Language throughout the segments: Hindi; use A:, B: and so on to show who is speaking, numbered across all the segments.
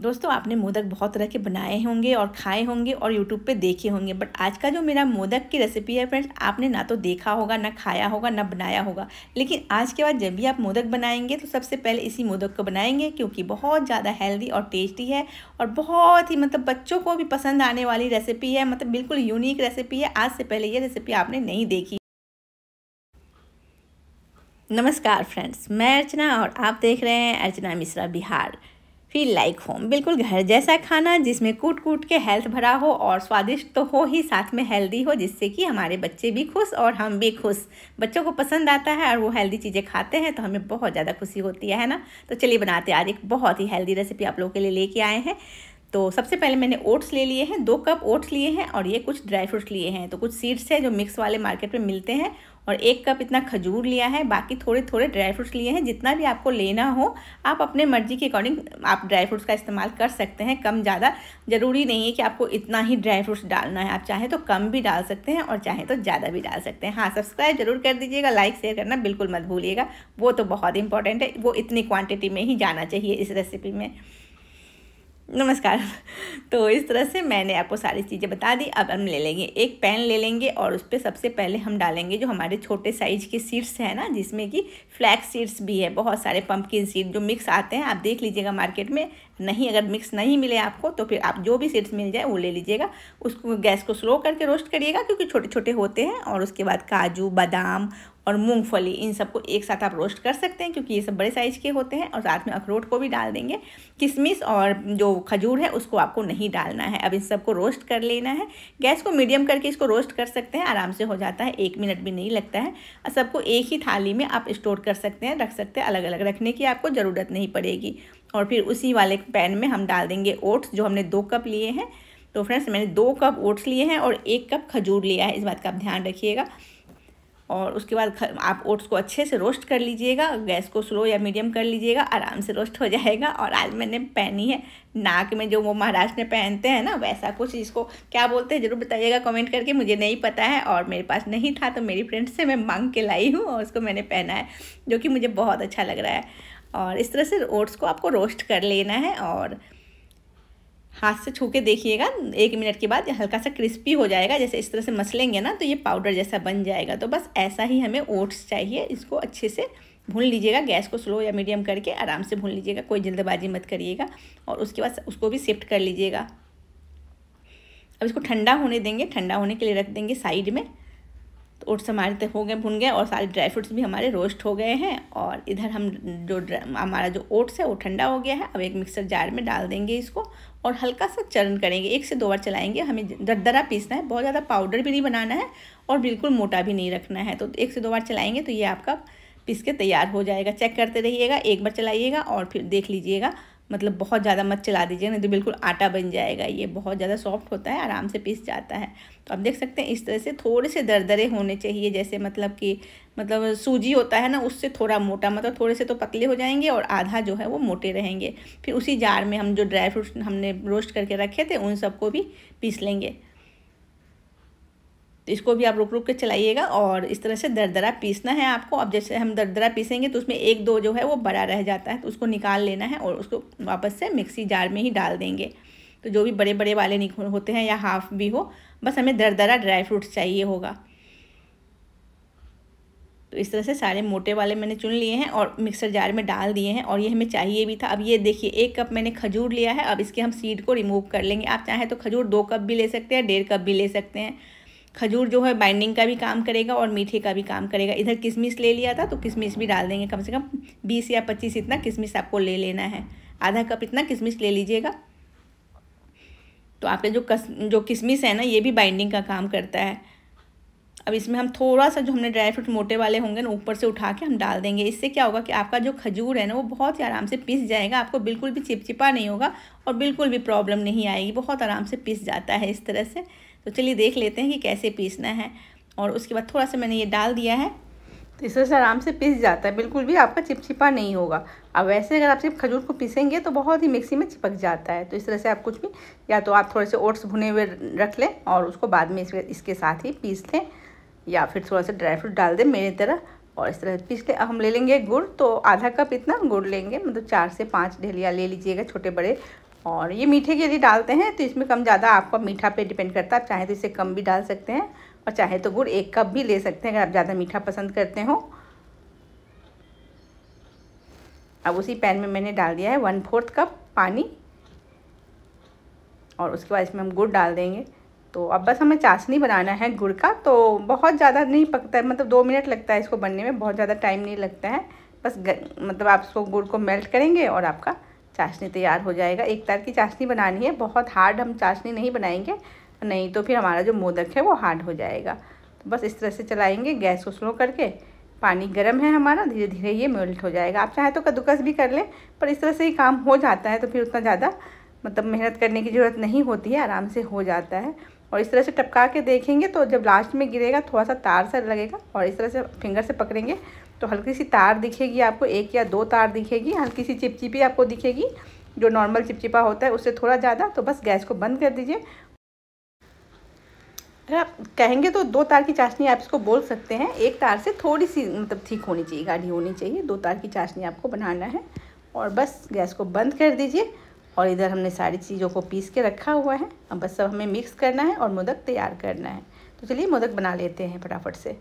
A: दोस्तों आपने मोदक बहुत तरह के बनाए होंगे और खाए होंगे और यूट्यूब पे देखे होंगे, बट आज का जो मेरा मोदक की रेसिपी है फ्रेंड्स, आपने ना तो देखा होगा, ना खाया होगा, ना बनाया होगा। लेकिन आज के बाद जब भी आप मोदक बनाएंगे तो सबसे पहले इसी मोदक को बनाएंगे, क्योंकि बहुत ज़्यादा हेल्दी और टेस्टी है और बहुत ही बच्चों को भी पसंद आने वाली रेसिपी है। बिल्कुल यूनिक रेसिपी है। आज से पहले ये रेसिपी आपने नहीं देखी। नमस्कार फ्रेंड्स, मैं अर्चना और आप देख रहे हैं Archana Mishra Bihar. Feel like home, बिल्कुल घर जैसा खाना जिसमें कूट कूट के हेल्थ भरा हो और स्वादिष्ट तो हो ही, साथ में हेल्दी हो, जिससे कि हमारे बच्चे भी खुश और हम भी खुश। बच्चों को पसंद आता है और वो हेल्दी चीज़ें खाते हैं तो हमें बहुत ज़्यादा खुशी होती है ना। तो चलिए बनाते हैं। आज एक बहुत ही हेल्दी रेसिपी आप लोगों के लिए लेके आए हैं। तो सबसे पहले मैंने ओट्स ले लिए हैं, 2 कप ओट्स लिए हैं और ये कुछ ड्राई फ्रूट्स लिए हैं। तो कुछ सीड्स हैं जो मिक्स वाले मार्केट में मिलते हैं, और 1 कप इतना खजूर लिया है। बाकी थोड़े थोड़े ड्राई फ्रूट्स लिए हैं। जितना भी आपको लेना हो आप अपने मर्जी के अकॉर्डिंग आप ड्राई फ्रूट्स का इस्तेमाल कर सकते हैं। कम ज़्यादा ज़रूरी नहीं है कि आपको इतना ही ड्राई फ्रूट्स डालना है। आप चाहें तो कम भी डाल सकते हैं और चाहें तो ज़्यादा भी डाल सकते हैं। हाँ, सब्सक्राइब जरूर कर दीजिएगा, लाइक शेयर करना बिल्कुल मत भूलिएगा, वो तो बहुत इंपॉर्टेंट है। वो इतनी क्वान्टिटी में ही जाना चाहिए इस रेसिपी में। नमस्कार। तो इस तरह से मैंने आपको सारी चीज़ें बता दी। अब हम ले लेंगे एक पैन ले लेंगे और उस पर सबसे पहले हम डालेंगे जो हमारे छोटे साइज के सीड्स हैं ना, जिसमें कि फ्लैक्स सीड्स भी है, बहुत सारे पंपकिन सीड जो मिक्स आते हैं, आप देख लीजिएगा मार्केट में। नहीं, अगर मिक्स नहीं मिले आपको तो फिर आप जो भी सीड्स मिल जाए वो ले लीजिएगा। उसको गैस को स्लो करके रोस्ट करिएगा, क्योंकि छोटे छोटे होते हैं। और उसके बाद काजू, बादाम और मूंगफली, इन सबको एक साथ आप रोस्ट कर सकते हैं, क्योंकि ये सब बड़े साइज़ के होते हैं। और साथ में अखरोट को भी डाल देंगे। किशमिश और जो खजूर है उसको आपको नहीं डालना है। अब इन सबको रोस्ट कर लेना है। गैस को मीडियम करके इसको रोस्ट कर सकते हैं, आराम से हो जाता है, 1 मिनट भी नहीं लगता है। और सबको एक ही थाली में आप स्टोर कर सकते हैं, रख सकते हैं। अलग अलग रखने की आपको ज़रूरत नहीं पड़ेगी। और फिर उसी वाले पैन में हम डाल देंगे ओट्स, जो हमने 2 कप लिए हैं। तो फ्रेंड्स, मैंने 2 कप ओट्स लिए हैं और 1 कप खजूर लिया है, इस बात का आप ध्यान रखिएगा। और उसके बाद आप ओट्स को अच्छे से रोस्ट कर लीजिएगा। गैस को स्लो या मीडियम कर लीजिएगा, आराम से रोस्ट हो जाएगा। और आज मैंने पहनी है नाक में, जो वो महाराष्ट्र में पहनते हैं ना, वैसा कुछ। इसको क्या बोलते हैं ज़रूर बताइएगा कमेंट करके, मुझे नहीं पता है। और मेरे पास नहीं था तो मेरी फ्रेंड से मैं मांग के लाई हूँ और उसको मैंने पहना है, जो कि मुझे बहुत अच्छा लग रहा है। और इस तरह से ओट्स को आपको रोस्ट कर लेना है और हाथ से छू के देखिएगा, 1 मिनट के बाद हल्का सा क्रिस्पी हो जाएगा। जैसे इस तरह से मसलेंगे ना तो ये पाउडर जैसा बन जाएगा। तो बस ऐसा ही हमें ओट्स चाहिए। इसको अच्छे से भून लीजिएगा, गैस को स्लो या मीडियम करके आराम से भून लीजिएगा, कोई जल्दबाजी मत करिएगा। और उसके बाद उसको भी शिफ्ट कर लीजिएगा। अब इसको ठंडा होने देंगे, ठंडा होने के लिए रख देंगे साइड में। तो ओट्स हमारे तक हो गए, भुन गए, और सारे ड्राई फ्रूट्स भी हमारे रोस्ट हो गए हैं। और इधर हम हमारा जो ओट्स है वो ठंडा हो गया है। अब एक मिक्सर जार में डाल देंगे इसको और हल्का सा चरण करेंगे, 1 से 2 बार चलाएंगे। हमें दरदरा पीसना है, बहुत ज़्यादा पाउडर भी नहीं बनाना है और बिल्कुल मोटा भी नहीं रखना है। तो 1 से 2 बार चलाएंगे तो ये आपका पीस के तैयार हो जाएगा। चेक करते रहिएगा, 1 बार चलाइएगा और फिर देख लीजिएगा। बहुत ज़्यादा मत चला दीजिएगा, नहीं तो बिल्कुल आटा बन जाएगा। ये बहुत ज़्यादा सॉफ्ट होता है, आराम से पीस जाता है। तो आप देख सकते हैं इस तरह से थोड़े से दरदरे होने चाहिए, जैसे सूजी होता है ना, उससे थोड़ा मोटा। थोड़े से तो पतले हो जाएंगे और आधा जो है वो मोटे रहेंगे। फिर उसी जार में हम जो ड्राई फ्रूट्स हमने रोस्ट करके रखे थे उन सबको भी पीस लेंगे। तो इसको भी आप रुक रुक के चलाइएगा और इस तरह से दरदरा पीसना है आपको। अब जैसे हम दरदरा पीसेंगे तो उसमें 1-2 जो है वो बड़ा रह जाता है, तो उसको निकाल लेना है और उसको वापस से मिक्सी जार में ही डाल देंगे। तो जो भी बड़े बड़े वाले होते हैं या हाफ भी हो, बस हमें दरदरा ड्राई फ्रूट्स चाहिए होगा। तो इस तरह से सारे मोटे वाले मैंने चुन लिए हैं और मिक्सर जार में डाल दिए हैं। और ये हमें चाहिए भी था। अब ये देखिए 1 कप मैंने खजूर लिया है। अब इसके हम सीड को रिमूव कर लेंगे। आप चाहें तो खजूर 2 कप भी ले सकते हैं, 1.5 कप भी ले सकते हैं। खजूर जो है बाइंडिंग का भी काम करेगा और मीठे का भी काम करेगा। इधर किशमिश ले लिया था तो किशमिश भी डाल देंगे, कम से कम 20 या 25 इतना किशमिश आपको ले लेना है। आधा कप इतना किशमिश ले लीजिएगा। तो आपके जो किशमिश है ना, ये भी बाइंडिंग का काम करता है। अब इसमें हम थोड़ा सा जो हमने ड्राई फ्रूट मोटे वाले होंगे ना, ऊपर से उठा के हम डाल देंगे। इससे क्या होगा कि आपका जो खजूर है ना वो बहुत ही आराम से पिस जाएगा। आपको बिल्कुल भी चिपचिपा नहीं होगा और बिल्कुल भी प्रॉब्लम नहीं आएगी, बहुत आराम से पिस जाता है इस तरह से। तो चलिए देख लेते हैं कि कैसे पीसना है। और उसके बाद थोड़ा सा मैंने ये डाल दिया है, तो इस तरह से आराम से पिस जाता है, बिल्कुल भी आपका चिपचिपा नहीं होगा। अब वैसे अगर आप सिर्फ खजूर को पीसेंगे तो बहुत ही मिक्सी में चिपक जाता है। तो इस तरह से आप कुछ भी, या तो आप थोड़े से ओट्स भुने हुए रख लें और उसको बाद में इसके साथ ही पीस लें, या फिर थोड़ा सा ड्राई फ्रूट डाल दें मेरी तरह और इस तरह पीस ले। अब हम ले लेंगे गुड़। तो आधा कप इतना गुड़ लेंगे, 4 से 5 ढेलिया ले लीजिएगा, छोटे बड़े और ये मीठे के लिए डालते हैं तो इसमें कम ज़्यादा आपका मीठा पे डिपेंड करता है। आप चाहे तो इसे कम भी डाल सकते हैं और चाहे तो गुड़ 1 कप भी ले सकते हैं अगर आप ज़्यादा मीठा पसंद करते हो। अब उसी पैन में मैंने डाल दिया है 1/4 कप पानी और उसके बाद इसमें हम गुड़ डाल देंगे। तो अब बस हमें चाशनी बनाना है गुड़ का, तो बहुत ज़्यादा नहीं पकता है, मतलब 2 मिनट लगता है इसको बनने में, बहुत ज़्यादा टाइम नहीं लगता है। बस मतलब आप इसको गुड़ को मेल्ट करेंगे और आपका चाशनी तैयार हो जाएगा। एक तार की चाशनी बनानी है, बहुत हार्ड हम चाशनी नहीं बनाएंगे, नहीं तो फिर हमारा जो मोदक है वो हार्ड हो जाएगा। तो बस इस तरह से चलाएंगे, गैस को स्लो करके। पानी गर्म है हमारा, धीरे धीरे ये मेल्ट हो जाएगा। आप चाहे तो कद्दूकस भी कर लें, पर इस तरह से ही काम हो जाता है, तो फिर उतना ज़्यादा मतलब मेहनत करने की ज़रूरत नहीं होती है, आराम से हो जाता है। और इस तरह से टपका के देखेंगे तो जब लास्ट में गिरेगा थोड़ा सा तार सा लगेगा और इस तरह से फिंगर से पकड़ेंगे तो हल्की सी तार दिखेगी आपको, 1 या 2 तार दिखेगी, हल्की सी चिपचिपी आपको दिखेगी, जो नॉर्मल चिपचिपा होता है उससे थोड़ा ज़्यादा। तो बस गैस को बंद कर दीजिए। अगर आप कहेंगे तो 2 तार की चाशनी आप इसको बोल सकते हैं, 1 तार से थोड़ी सी मतलब ठीक होनी चाहिए, गाढ़ी होनी चाहिए। 2 तार की चाशनी आपको बनाना है और बस गैस को बंद कर दीजिए। और इधर हमने सारी चीज़ों को पीस के रखा हुआ है, अब बस सब हमें मिक्स करना है और मोदक तैयार करना है। तो चलिए मोदक बना लेते हैं फटाफट से।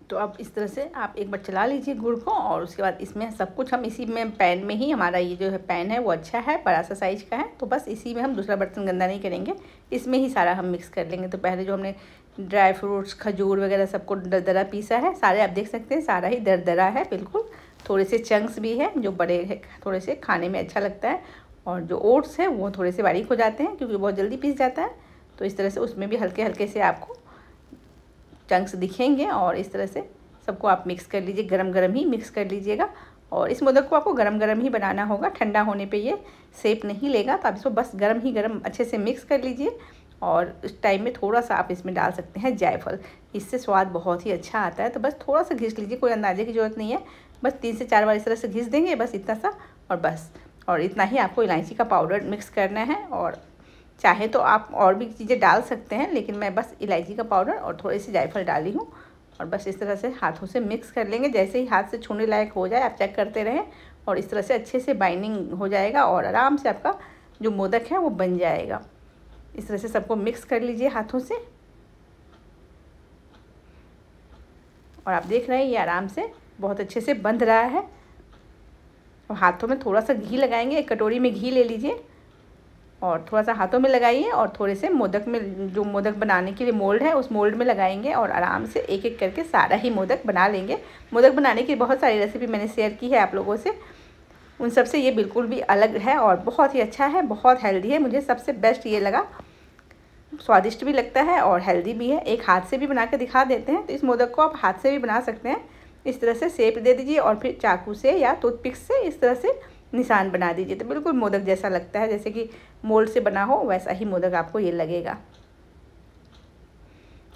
A: तो अब इस तरह से आप एक बार चला लीजिए गुड़ को और उसके बाद इसमें सब कुछ हम इसी में पैन में ही, हमारा ये जो है पैन है वो अच्छा है, बड़ा सा साइज का है, तो बस इसी में हम दूसरा बर्तन गंदा नहीं करेंगे, इसमें ही सारा हम मिक्स कर लेंगे। तो पहले जो हमने ड्राई फ्रूट्स, खजूर वगैरह सबको दरदरा पीसा है, सारे आप देख सकते हैं सारा ही दरदरा है बिल्कुल। थोड़े से चंक्स भी है जो बड़े हैं, थोड़े से खाने में अच्छा लगता है, और जो ओट्स है वो थोड़े से बारीक हो जाते हैं क्योंकि बहुत जल्दी पीस जाता है। तो इस तरह से उसमें भी हल्के हल्के से आपको चंक्स दिखेंगे और इस तरह से सबको आप मिक्स कर लीजिए, गरम गरम ही मिक्स कर लीजिएगा। और इस मोदक को आपको गरम गरम ही बनाना होगा, ठंडा होने पे ये शेप नहीं लेगा। तो आप इसको बस गरम ही गरम अच्छे से मिक्स कर लीजिए। और इस टाइम में थोड़ा सा आप इसमें डाल सकते हैं जायफल, इससे स्वाद बहुत ही अच्छा आता है। तो बस थोड़ा सा घिस लीजिए, कोई अंदाजे की ज़रूरत नहीं है, बस 3 से 4 बार इस तरह से घिस देंगे, बस इतना सा। और बस और इतना ही आपको इलायची का पाउडर मिक्स करना है। और चाहे तो आप और भी चीज़ें डाल सकते हैं, लेकिन मैं बस इलायची का पाउडर और थोड़ी सी जायफल डाली हूँ। और बस इस तरह से हाथों से मिक्स कर लेंगे, जैसे ही हाथ से छूने लायक हो जाए आप चेक करते रहें और इस तरह से अच्छे से बाइंडिंग हो जाएगा और आराम से आपका जो मोदक है वो बन जाएगा। इस तरह से सबको मिक्स कर लीजिए हाथों से। और आप देख रहे हैं ये आराम से बहुत अच्छे से बंध रहा है। और हाथों में थोड़ा सा घी लगाएंगे, एक कटोरी में घी ले लीजिए और थोड़ा सा हाथों में लगाइए और थोड़े से मोदक में, जो मोदक बनाने के लिए मोल्ड है उस मोल्ड में लगाएंगे और आराम से एक एक करके सारा ही मोदक बना लेंगे। मोदक बनाने की बहुत सारी रेसिपी मैंने शेयर की है आप लोगों से, उन सब से ये बिल्कुल भी अलग है और बहुत ही अच्छा है, बहुत हेल्दी है। मुझे सबसे बेस्ट ये लगा, स्वादिष्ट भी लगता है और हेल्दी भी है। एक हाथ से भी बना के दिखा देते हैं। तो इस मोदक को आप हाथ से भी बना सकते हैं। इस तरह से शेप दे दीजिए और फिर चाकू से या टूथपिक से इस तरह से निशान बना दीजिए, तो बिल्कुल मोदक जैसा लगता है, जैसे कि मोल्ड से बना हो वैसा ही मोदक आपको ये लगेगा।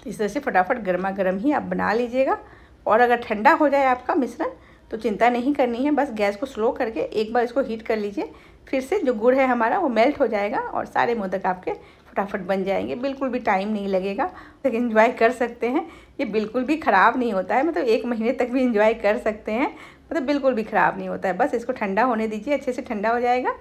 A: इस तरह से फटाफट गर्मा गर्म ही आप बना लीजिएगा। और अगर ठंडा हो जाए आपका मिश्रण तो चिंता नहीं करनी है, बस गैस को स्लो करके एक बार इसको हीट कर लीजिए, फिर से जो गुड़ है हमारा वो मेल्ट हो जाएगा और सारे मोदक आपके फटाफट बन जाएंगे। बिल्कुल भी टाइम नहीं लगेगा, लेकिन एंजॉय कर सकते हैं। ये बिल्कुल भी ख़राब नहीं होता है, मतलब 1 महीने तक भी एंजॉय कर सकते हैं, मतलब बिल्कुल भी ख़राब नहीं होता है। बस इसको ठंडा होने दीजिए, अच्छे से ठंडा हो जाएगा,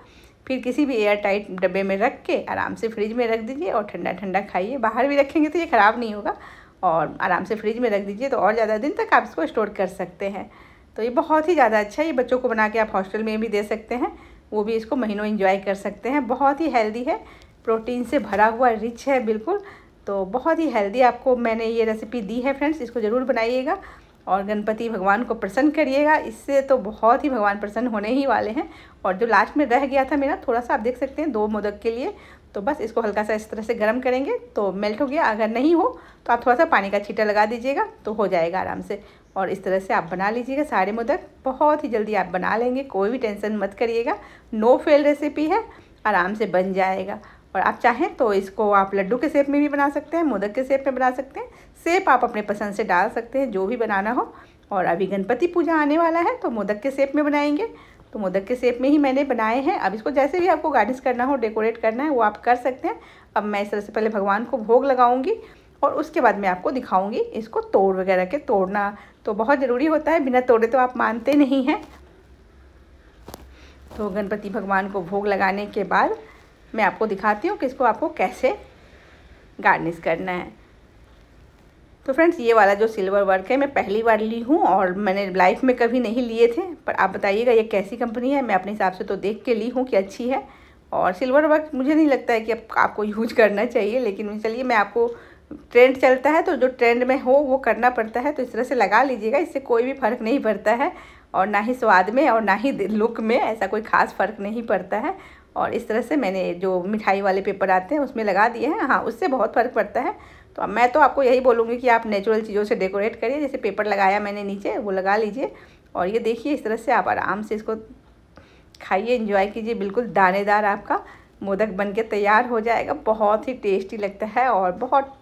A: फिर किसी भी एयर टाइट डब्बे में रख के आराम से फ्रिज में रख दीजिए और ठंडा ठंडा खाइए। बाहर भी रखेंगे तो ये ख़राब नहीं होगा और आराम से फ्रिज में रख दीजिए तो और ज़्यादा दिन तक आप इसको स्टोर कर सकते हैं। तो ये बहुत ही ज़्यादा अच्छा है, ये बच्चों को बना के आप हॉस्टल में भी दे सकते हैं, वो भी इसको महीनों एंजॉय कर सकते हैं। बहुत ही हेल्दी है, प्रोटीन से भरा हुआ रिच है बिल्कुल, तो बहुत ही हेल्दी आपको मैंने ये रेसिपी दी है फ्रेंड्स। इसको ज़रूर बनाइएगा और गणपति भगवान को प्रसन्न करिएगा, इससे तो बहुत ही भगवान प्रसन्न होने ही वाले हैं। और जो लास्ट में रह गया था मेरा थोड़ा सा, आप देख सकते हैं 2 मोदक के लिए, तो बस इसको हल्का सा इस तरह से गर्म करेंगे तो मेल्ट हो गया। अगर नहीं हो तो आप थोड़ा सा पानी का छींटा लगा दीजिएगा तो हो जाएगा आराम से। और इस तरह से आप बना लीजिएगा सारे मोदक, बहुत ही जल्दी आप बना लेंगे, कोई भी टेंशन मत करिएगा। नो फेल रेसिपी है, आराम से बन जाएगा। और आप चाहें तो इसको आप लड्डू के शेप में भी बना सकते हैं, मोदक के शेप में बना सकते हैं, शेप आप अपने पसंद से डाल सकते हैं, जो भी बनाना हो। और अभी गणपति पूजा आने वाला है तो मोदक के शेप में बनाएंगे, तो मोदक के शेप में ही मैंने बनाए हैं। अब इसको जैसे भी आपको गार्निश करना हो, डेकोरेट करना है, वो आप कर सकते हैं। अब मैं इस तरह से पहले भगवान को भोग लगाऊंगी और उसके बाद मैं आपको दिखाऊंगी इसको तोड़ वगैरह के। तोड़ना तो बहुत ज़रूरी होता है, बिना तोड़े तो आप मानते नहीं हैं। तो गणपति भगवान को भोग लगाने के बाद मैं आपको दिखाती हूँ कि इसको आपको कैसे गार्निश करना है। तो फ्रेंड्स, ये वाला जो सिल्वर वर्क है मैं पहली बार ली हूँ और मैंने लाइफ में कभी नहीं लिए थे, पर आप बताइएगा ये कैसी कंपनी है। मैं अपने हिसाब से तो देख के ली हूँ कि अच्छी है। और सिल्वर वर्क मुझे नहीं लगता है कि आपको यूज करना चाहिए, लेकिन चलिए मैं आपको, ट्रेंड चलता है तो जो ट्रेंड में हो वो करना पड़ता है। तो इस तरह से लगा लीजिएगा, इससे कोई भी फ़र्क नहीं पड़ता है, और ना ही स्वाद में और ना ही लुक में ऐसा कोई ख़ास फ़र्क नहीं पड़ता है। और इस तरह से मैंने जो मिठाई वाले पेपर आते हैं उसमें लगा दिए हैं। हाँ, उससे बहुत फ़र्क पड़ता है। तो मैं तो आपको यही बोलूँगी कि आप नेचुरल चीज़ों से डेकोरेट करिए। जैसे पेपर लगाया मैंने नीचे, वो लगा लीजिए। और ये देखिए, इस तरह से आप आराम से इसको खाइए, एंजॉय कीजिए। बिल्कुल दानेदार आपका मोदक बन के तैयार हो जाएगा। बहुत ही टेस्टी लगता है और बहुत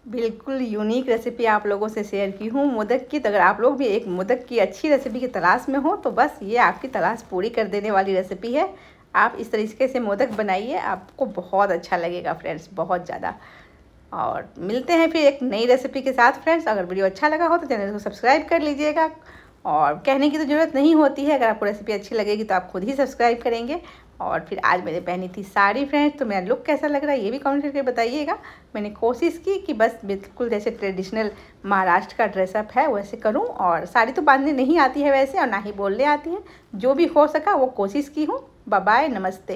A: बिल्कुल यूनिक रेसिपी आप लोगों से शेयर की हूँ मोदक की। तो अगर आप लोग भी एक मोदक की अच्छी रेसिपी की तलाश में हो तो बस ये आपकी तलाश पूरी कर देने वाली रेसिपी है। आप इस तरीके से मोदक बनाइए, आपको बहुत अच्छा लगेगा फ्रेंड्स, बहुत ज़्यादा। और मिलते हैं फिर एक नई रेसिपी के साथ फ्रेंड्स। अगर वीडियो अच्छा लगा हो तो चैनल को सब्सक्राइब कर लीजिएगा, और कहने की तो ज़रूरत नहीं होती है। अगर आपको रेसिपी अच्छी लगेगी तो आप खुद ही सब्सक्राइब करेंगे। और फिर आज मैंने पहनी थी साड़ी फ्रेंड्स, तो मेरा लुक कैसा लग रहा है ये भी कमेंट करके बताइएगा। मैंने कोशिश की कि बस बिल्कुल जैसे ट्रेडिशनल महाराष्ट्र का ड्रेसअप है वैसे करूं। और साड़ी तो बांधने नहीं आती है वैसे, और ना ही बोलने आती है। जो भी हो सका वो कोशिश की हूँ। बाय बाय, नमस्ते।